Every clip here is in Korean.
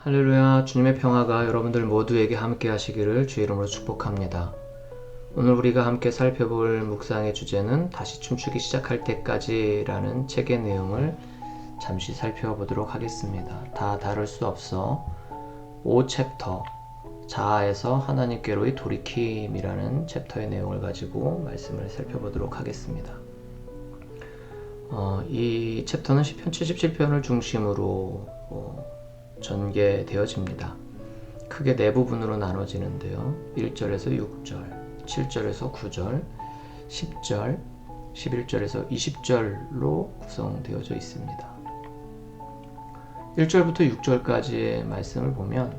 할렐루야, 주님의 평화가 여러분들 모두에게 함께 하시기를 주의 이름으로 축복합니다. 오늘 우리가 함께 살펴볼 묵상의 주제는 다시 춤추기 시작할 때까지 라는 책의 내용을 잠시 살펴보도록 하겠습니다. 다 다룰 수 없어 5챕터 자아에서 하나님께로의 돌이킴이라는 챕터의 내용을 가지고 말씀을 살펴보도록 하겠습니다. 이 챕터는 시편 77편을 중심으로 전개되어집니다. 크게 네 부분으로 나눠지는데요. 1절에서 6절, 7절에서 9절, 10절, 11절에서 20절로 구성되어져 있습니다. 1절부터 6절까지의 말씀을 보면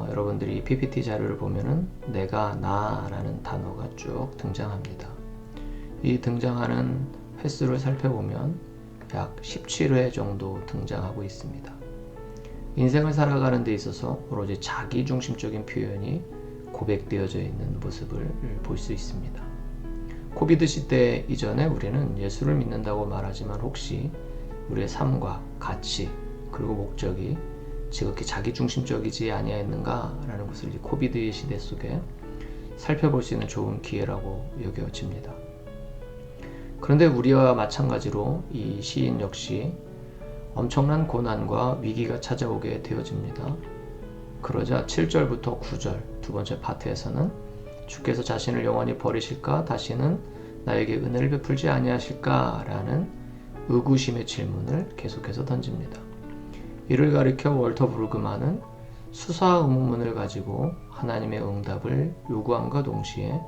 여러분들이 PPT 자료를 보면은 내가 나라는 단어가 쭉 등장합니다. 이 등장하는 횟수를 살펴보면 약 17회 정도 등장하고 있습니다. 인생을 살아가는 데 있어서 오로지 자기중심적인 표현이 고백되어져 있는 모습을 볼 수 있습니다. 코비드 시대 이전에 우리는 예수를 믿는다고 말하지만 혹시 우리의 삶과 가치 그리고 목적이 지극히 자기중심적이지 아니하였는가 라는 것을 이 코비드의 시대 속에 살펴볼 수 있는 좋은 기회라고 여겨집니다. 그런데 우리와 마찬가지로 이 시인 역시 엄청난 고난과 위기가 찾아오게 되어집니다. 그러자 7절부터 9절 두 번째 파트에서는 주께서 자신을 영원히 버리실까? 다시는 나에게 은혜를 베풀지 아니하실까? 라는 의구심의 질문을 계속해서 던집니다. 이를 가리켜 월터 브루그만은 수사의문문을 가지고 하나님의 응답을 요구함과 동시에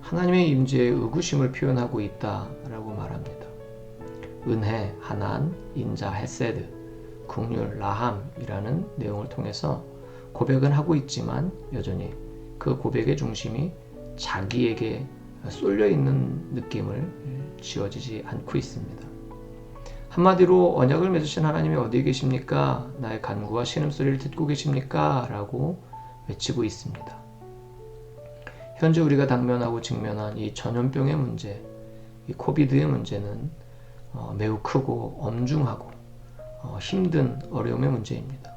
하나님의 임재의 의구심을 표현하고 있다라고 말합니다. 은혜, 하난, 인자, 헤세드, 긍휼, 라함이라는 내용을 통해서 고백은 하고 있지만 여전히 그 고백의 중심이 자기에게 쏠려 있는 느낌을 지어지지 않고 있습니다. 한마디로 언약을 맺으신 하나님이 어디에 계십니까? 나의 간구와 신음소리를 듣고 계십니까? 라고 외치고 있습니다. 현재 우리가 당면하고 직면한 이 전염병의 문제, 이 코비드의 문제는 매우 크고 엄중하고 힘든 어려움의 문제입니다.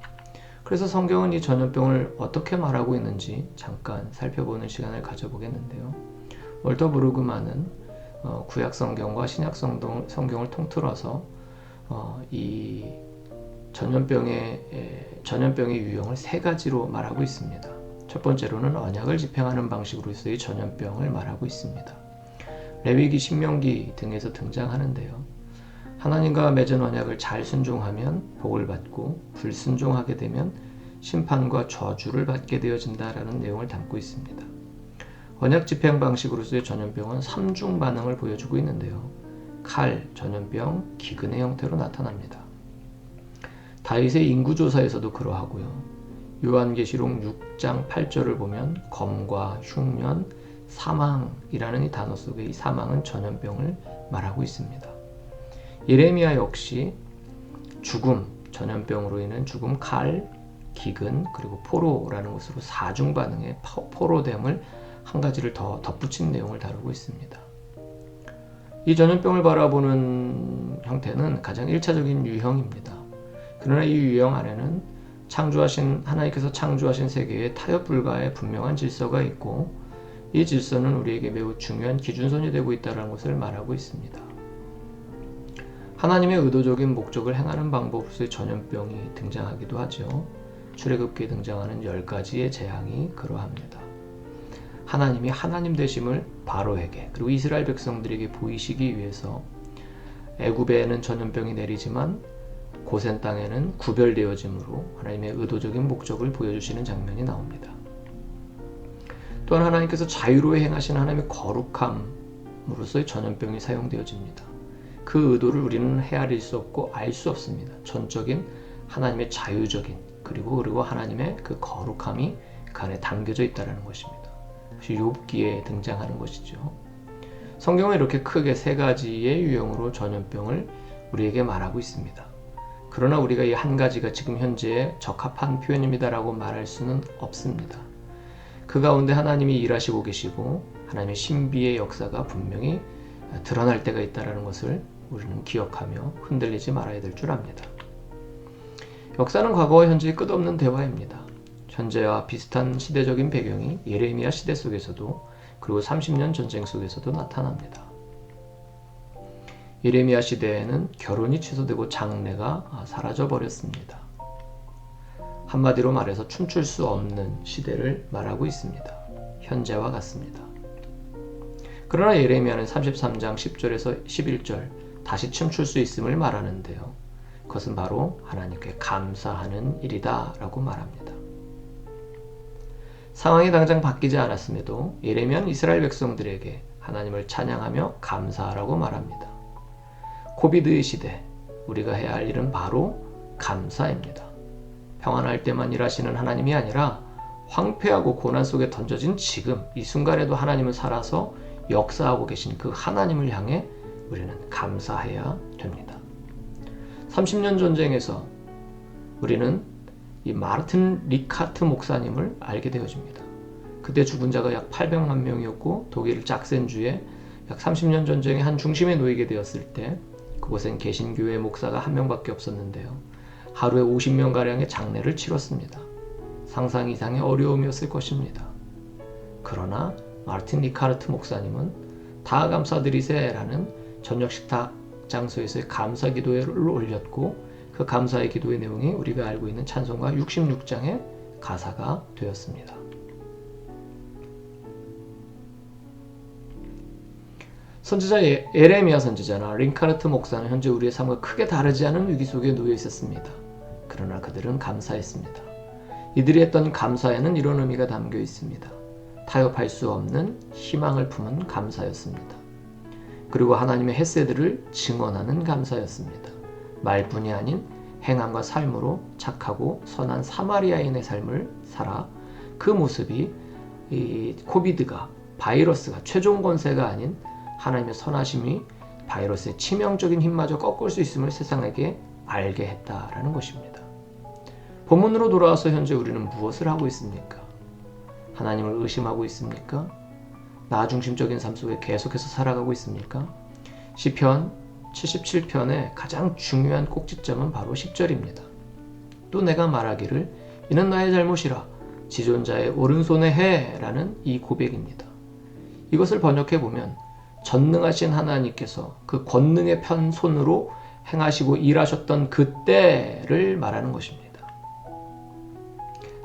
그래서 성경은 이 전염병을 어떻게 말하고 있는지 잠깐 살펴보는 시간을 가져보겠는데요. 월터 브루그만은 구약 성경과 신약 성경을 통틀어서 이 전염병의 유형을 세 가지로 말하고 있습니다. 첫 번째로는 언약을 집행하는 방식으로서의 전염병을 말하고 있습니다. 레위기, 신명기 등에서 등장하는데요. 하나님과 맺은 언약을 잘 순종하면 복을 받고 불순종하게 되면 심판과 저주를 받게 되어진다라는 내용을 담고 있습니다. 언약 집행 방식으로서의 전염병은 3중 반응을 보여주고 있는데요. 칼, 전염병, 기근의 형태로 나타납니다. 다윗의 인구조사에서도 그러하고요. 요한계시록 6장 8절을 보면 검과 흉년, 사망이라는 이 단어 속에 이 사망은 전염병을 말하고 있습니다. 예레미야 역시 죽음, 전염병으로 인한 죽음, 칼, 기근, 그리고 포로라는 것으로 4중 반응의 포로됨을 한 가지를 더 덧붙인 내용을 다루고 있습니다. 이 전염병을 바라보는 형태는 가장 1차적인 유형입니다. 그러나 이 유형 안에는 하나님께서 창조하신 세계에 타협 불가의 분명한 질서가 있고 이 질서는 우리에게 매우 중요한 기준선이 되고 있다는 것을 말하고 있습니다. 하나님의 의도적인 목적을 행하는 방법으로서의 전염병이 등장하기도 하죠. 출애굽기에 등장하는 10가지의 재앙이 그러합니다. 하나님이 하나님 되심을 바로에게 그리고 이스라엘 백성들에게 보이시기 위해서 애굽에는 전염병이 내리지만 고센 땅에는 구별되어짐으로 하나님의 의도적인 목적을 보여주시는 장면이 나옵니다. 또한 하나님께서 자유로 행하신 하나님의 거룩함으로서의 전염병이 사용되어집니다. 그 의도를 우리는 헤아릴 수 없고 알 수 없습니다. 전적인 하나님의 자유적인 그리고 하나님의 그 거룩함이 그 안에 담겨져 있다는 것입니다. 그것이 욥기에 등장하는 것이죠. 성경은 이렇게 크게 세 가지의 유형으로 전염병을 우리에게 말하고 있습니다. 그러나 우리가 이 한 가지가 지금 현재에 적합한 표현입니다라고 말할 수는 없습니다. 그 가운데 하나님이 일하시고 계시고 하나님의 신비의 역사가 분명히 드러날 때가 있다는 것을 우리는 기억하며 흔들리지 말아야 될 줄 압니다. 역사는 과거와 현재의 끝없는 대화입니다. 현재와 비슷한 시대적인 배경이 예레미야 시대 속에서도 그리고 30년 전쟁 속에서도 나타납니다. 예레미야 시대에는 결혼이 취소되고 장래가 사라져 버렸습니다. 한마디로 말해서 춤출 수 없는 시대를 말하고 있습니다. 현재와 같습니다. 그러나 예레미야는 33장 10절에서 11절 다시 춤출 수 있음을 말하는데요. 그것은 바로 하나님께 감사하는 일이다 라고 말합니다. 상황이 당장 바뀌지 않았음에도 예레미야는 이스라엘 백성들에게 하나님을 찬양하며 감사하라고 말합니다. 코비드의 시대, 우리가 해야 할 일은 바로 감사입니다. 평안할 때만 일하시는 하나님이 아니라 황폐하고 고난 속에 던져진 지금 이 순간에도 하나님은 살아서 역사하고 계신 그 하나님을 향해 우리는 감사해야 됩니다. 30년 전쟁에서 우리는 이 마르틴 리카트 목사님을 알게 되어집니다. 그때 죽은 자가 약 800만 명이었고 독일 짝센주에 약 30년 전쟁의 한 중심에 놓이게 되었을 때 그곳엔 개신교회 목사가 한 명밖에 없었는데요. 하루에 50명가량의 장례를 치렀습니다. 상상 이상의 어려움이었을 것입니다. 그러나 마르틴 리카르트 목사님은 다 감사드리세 라는 저녁 식탁 장소에서의 감사 기도를 올렸고 그 감사의 기도의 내용이 우리가 알고 있는 찬송가 66장의 가사가 되었습니다. 선지자 예레미야 선지자나 링카르트 목사는 현재 우리의 삶과 크게 다르지 않은 위기 속에 놓여 있었습니다. 그러나 그들은 감사했습니다. 이들이 했던 감사에는 이런 의미가 담겨 있습니다. 타협할 수 없는 희망을 품은 감사였습니다. 그리고 하나님의 헤세드를 증언하는 감사였습니다. 말뿐이 아닌 행함과 삶으로 착하고 선한 사마리아인의 삶을 살아 그 모습이 이 코비드가 바이러스가 최종 권세가 아닌 하나님의 선하심이 바이러스의 치명적인 힘마저 꺾을 수 있음을 세상에게 알게 했다라는 것입니다. 본문으로 돌아와서 현재 우리는 무엇을 하고 있습니까? 하나님을 의심하고 있습니까? 나 중심적인 삶 속에 계속해서 살아가고 있습니까? 시편 77편의 가장 중요한 꼭지점은 바로 10절입니다. 또 내가 말하기를 이는 나의 잘못이라 지존자의 오른손에 해 라는 이 고백입니다. 이것을 번역해보면 전능하신 하나님께서 그 권능의 편 손으로 행하시고 일하셨던 그때를 말하는 것입니다.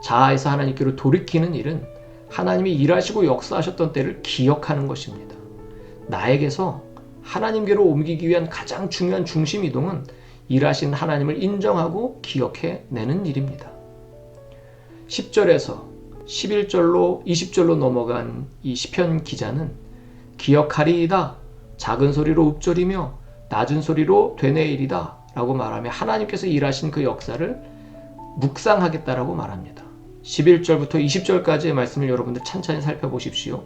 자아에서 하나님께로 돌이키는 일은 하나님이 일하시고 역사하셨던 때를 기억하는 것입니다. 나에게서 하나님께로 옮기기 위한 가장 중요한 중심 이동은 일하신 하나님을 인정하고 기억해내는 일입니다. 10절에서 11절로 20절로 넘어간 이 시편 기자는 기억하리이다, 작은 소리로 읊조리며 낮은 소리로 되뇌이리다 라고 말하며 하나님께서 일하신 그 역사를 묵상하겠다라고 말합니다. 11절부터 20절까지의 말씀을 여러분들 찬찬히 살펴보십시오.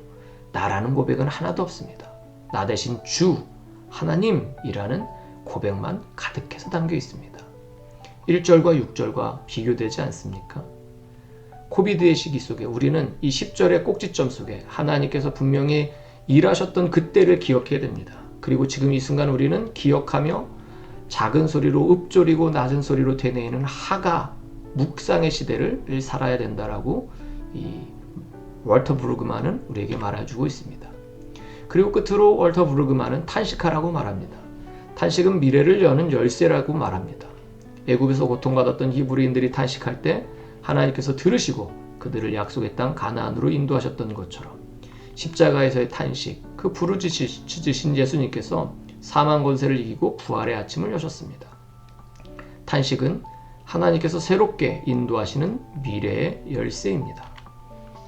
나라는 고백은 하나도 없습니다. 나 대신 주, 하나님이라는 고백만 가득해서 담겨 있습니다. 1절과 6절과 비교되지 않습니까? 코비드의 시기 속에 우리는 이 10절의 꼭지점 속에 하나님께서 분명히 일하셨던 그때를 기억해야 됩니다. 그리고 지금 이 순간 우리는 기억하며 작은 소리로 읊조리고 낮은 소리로 되뇌이는 하가 묵상의 시대를 살아야 된다라고 이 월터 브루그만은 우리에게 말해주고 있습니다. 그리고 끝으로 월터 브루그만은 탄식하라고 말합니다. 탄식은 미래를 여는 열쇠라고 말합니다. 애굽에서 고통받았던 히브리인들이 탄식할 때 하나님께서 들으시고 그들을 약속의 땅 가나안으로 인도하셨던 것처럼 십자가에서의 탄식, 그 부르짖으신 예수님께서 사망 권세를 이기고 부활의 아침을 여셨습니다. 탄식은 하나님께서 새롭게 인도하시는 미래의 열쇠입니다.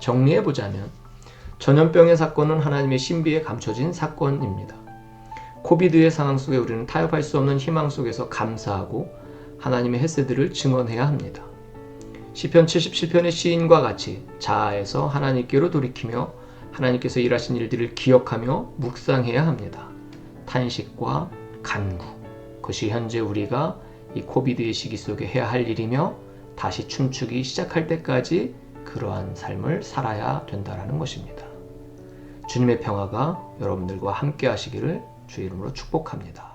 정리해보자면 전염병의 사건은 하나님의 신비에 감춰진 사건입니다. 코비드의 상황 속에 우리는 타협할 수 없는 희망 속에서 감사하고 하나님의 헤세드를 증언해야 합니다. 시편 77편의 시인과 같이 자아에서 하나님께로 돌이키며 하나님께서 일하신 일들을 기억하며 묵상해야 합니다. 탄식과 간구, 그것이 현재 우리가 이 코비드의 시기 속에 해야 할 일이며 다시 춤추기 시작할 때까지 그러한 삶을 살아야 된다는 것입니다. 주님의 평화가 여러분들과 함께 하시기를 주의 이름으로 축복합니다.